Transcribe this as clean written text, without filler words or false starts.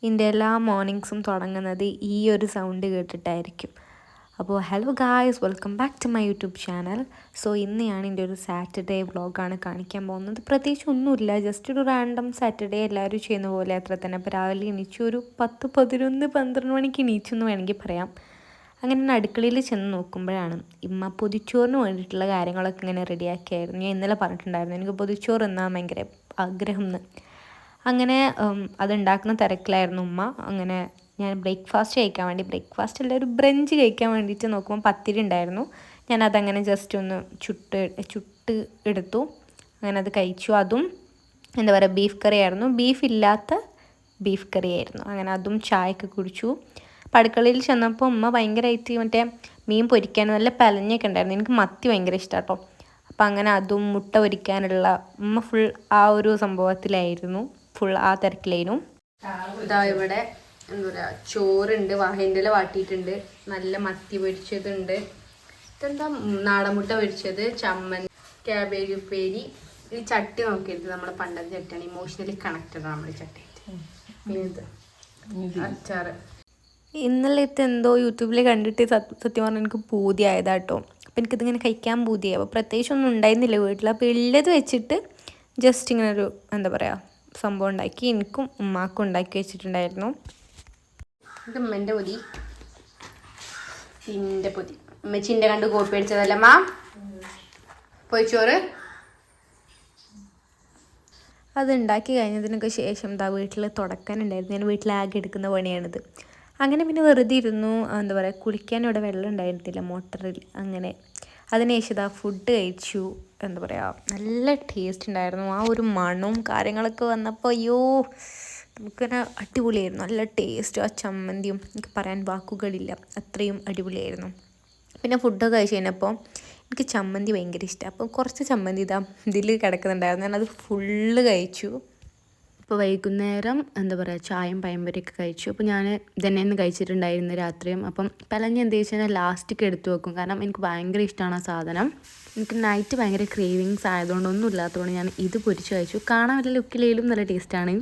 എൻ്റെ എല്ലാ മോർണിംഗ്സും തുടങ്ങുന്നത് ഈ ഒരു സൗണ്ട് കേട്ടിട്ടായിരിക്കും. അപ്പോൾ hello guys, welcome back to my YouTube channel. So ഇന്ന് ഞാൻ എൻ്റെ ഒരു സാറ്റർഡേ വ്ളോഗാണ് കാണിക്കാൻ പോകുന്നത്. പ്രത്യേകിച്ച് ഒന്നുമില്ല, ജസ്റ്റ് ഒരു റാൻഡം സാറ്റർഡേ എല്ലാവരും ചെയ്യുന്ന പോലെ അത്ര തന്നെ. അപ്പോൾ രാവിലെ എണീച്ചു ഒരു 10, 11, 12 മണിക്ക് എണീച്ചു എന്ന് വേണമെങ്കിൽ പറയാം. അങ്ങനെ ഞാൻ അടുക്കളയിൽ ചെന്ന് നോക്കുമ്പോഴാണ് ഇമ്മ പൊതിച്ചോറിന് വേണ്ടിയിട്ടുള്ള കാര്യങ്ങളൊക്കെ ഇങ്ങനെ റെഡിയാക്കിയായിരുന്നു. ഞാൻ ഇന്നലെ പറഞ്ഞിട്ടുണ്ടായിരുന്നു എനിക്ക് പൊതിച്ചോറ് എന്നാൽ ഭയങ്കര ആഗ്രഹം എന്ന്. അങ്ങനെ അതുണ്ടാക്കുന്ന തിരക്കിലായിരുന്നു ഉമ്മ. അങ്ങനെ ഞാൻ ബ്രേക്ക്ഫാസ്റ്റ് കഴിക്കാൻ വേണ്ടി, ബ്രേക്ക്ഫാസ്റ്റ് അല്ല ഒരു ബ്രഞ്ച് കഴിക്കാൻ വേണ്ടിയിട്ട് നോക്കുമ്പോൾ പത്തിരി ഉണ്ടായിരുന്നു. ഞാനതങ്ങനെ ജസ്റ്റ് ഒന്ന് ചുട്ട് എടുത്തു. അങ്ങനെ അത് കഴിച്ചു. അതും എന്താ പറയുക, ബീഫ് കറി ആയിരുന്നു. ബീഫ് ഇല്ലാത്ത ബീഫ് കറി ആയിരുന്നു. അങ്ങനെ അതും ചായയൊക്കെ കുടിച്ചു. അപ്പം അടുക്കളയിൽ ചെന്നപ്പോൾ ഉമ്മ ഭയങ്കരമായിട്ട് മറ്റേ മീൻ പൊരിക്കാൻ നല്ല പലഞ്ഞൊക്കെ ഉണ്ടായിരുന്നു. എനിക്ക് മത്തി ഭയങ്കര ഇഷ്ടമാണ് കേട്ടോ. അപ്പം അങ്ങനെ അതും മുട്ട പൊരിക്കാനുള്ള ഉമ്മ ഫുൾ ആ ഒരു സംഭവത്തിലായിരുന്നു, ഫുൾ ആ തിരക്കിലായിരുന്നു. ഇതാ ഇവിടെ എന്താ പറയുക, ചോറുണ്ട്, വാഴേൻ്റെ ഇല വാട്ടിയിട്ടുണ്ട്, നല്ല മത്തി പൊരിച്ചതുണ്ട്, ഇതെന്താ നാടൻ മുട്ട പൊരിച്ചത്, ചമ്മന്തി, ക്യാബേജ് ഉപ്പേരി. ഈ ചട്ടി നോക്കിയിട്ട് നമ്മുടെ പണ്ടത്തെ ചട്ടിയാണ്, ഇമോഷണലി കണക്റ്റഡ് ആണ് നമ്മുടെ ചട്ടി. അച്ചാറ് ഇന്നലെ എന്തോ യൂട്യൂബിൽ കണ്ടിട്ട് സത്യം പറഞ്ഞാൽ എനിക്ക് പൂതിയായതാട്ടോ. അപ്പം എനിക്കിതിങ്ങനെ കഴിക്കാൻ പൂതിയായി. അപ്പോൾ പ്രത്യേകിച്ചൊന്നും ഉണ്ടായിരുന്നില്ല വീട്ടിൽ. അപ്പോൾ ഉള്ളത് വെച്ചിട്ട് ജസ്റ്റ് ഇങ്ങനെ ഒരു എന്താ പറയുക സംഭവം ഉണ്ടാക്കി. എനിക്കും ഉമ്മാക്കും ഉണ്ടാക്കി വെച്ചിട്ടുണ്ടായിരുന്നു. ഇത് ഉമ്മൻ്റെ പൊതി, തിൻ്റെ പൊതി. ഉമ്മച്ചിൻ്റെ കണ്ട് കോപ്പി അടിച്ചതല്ല മാ പൊയ്ച്ചോറ്. അത് ഉണ്ടാക്കി കഴിഞ്ഞതിനൊക്കെ ശേഷം എന്താ വീട്ടിൽ തുടക്കാനുണ്ടായിരുന്നു. ഞാൻ വീട്ടിലാകെ എടുക്കുന്ന പണിയാണിത്. അങ്ങനെ പിന്നെ വെറുതെ ഇരുന്നു. എന്താ പറയുക, കുളിക്കാൻ ഇവിടെ വെള്ളം ഉണ്ടായിരുന്നില്ല മോട്ടറിൽ. അങ്ങനെ അതിനുശേഷം ഇതാ ഫുഡ് കഴിച്ചു. എന്താ പറയുക, നല്ല ടേസ്റ്റ് ഉണ്ടായിരുന്നു. ആ ഒരു മണവും കാര്യങ്ങളൊക്കെ വന്നപ്പോൾ അയ്യോ നമുക്കിങ്ങനെ അടിപൊളിയായിരുന്നു, നല്ല ടേസ്റ്റ്. ആ ചമ്മന്തിയും എനിക്ക് പറയാൻ വാക്കുകളില്ല, അത്രയും അടിപൊളിയായിരുന്നു. പിന്നെ ഫുഡൊക്കെ കഴിച്ച് കഴിഞ്ഞപ്പോൾ എനിക്ക് ചമ്മന്തി ഭയങ്കര ഇഷ്ടമാണ്. അപ്പോൾ കുറച്ച് ചമ്മന്തി ഇതിൽ കിടക്കുന്നുണ്ടായിരുന്നു, ഞാനത് ഫുള്ള് കഴിച്ചു. ഇപ്പോൾ വൈകുന്നേരം എന്താ പറയുക ചായയും പഴംപൊരിയൊക്കെ കഴിച്ചു. അപ്പോൾ ഞാൻ ഇതന്നെയൊന്നും കഴിച്ചിട്ടുണ്ടായിരുന്നു രാത്രിയും. അപ്പം പലഞ്ഞ് എന്താ വെച്ച് കഴിഞ്ഞാൽ ലാസ്റ്റിക്ക് എടുത്തു വെക്കും, കാരണം എനിക്ക് ഭയങ്കര ഇഷ്ടമാണ് ആ സാധനം. എനിക്ക് നൈറ്റ് ഭയങ്കര ക്രേവിങ്സ് ആയതുകൊണ്ട് ഒന്നും ഇല്ലാത്തതുകൊണ്ട് ഞാൻ ഇത് പൊരിച്ച് കഴിച്ചു. കാണാൻ വലിയ ലുക്കിലേലും നല്ല ടേസ്റ്റാണ്.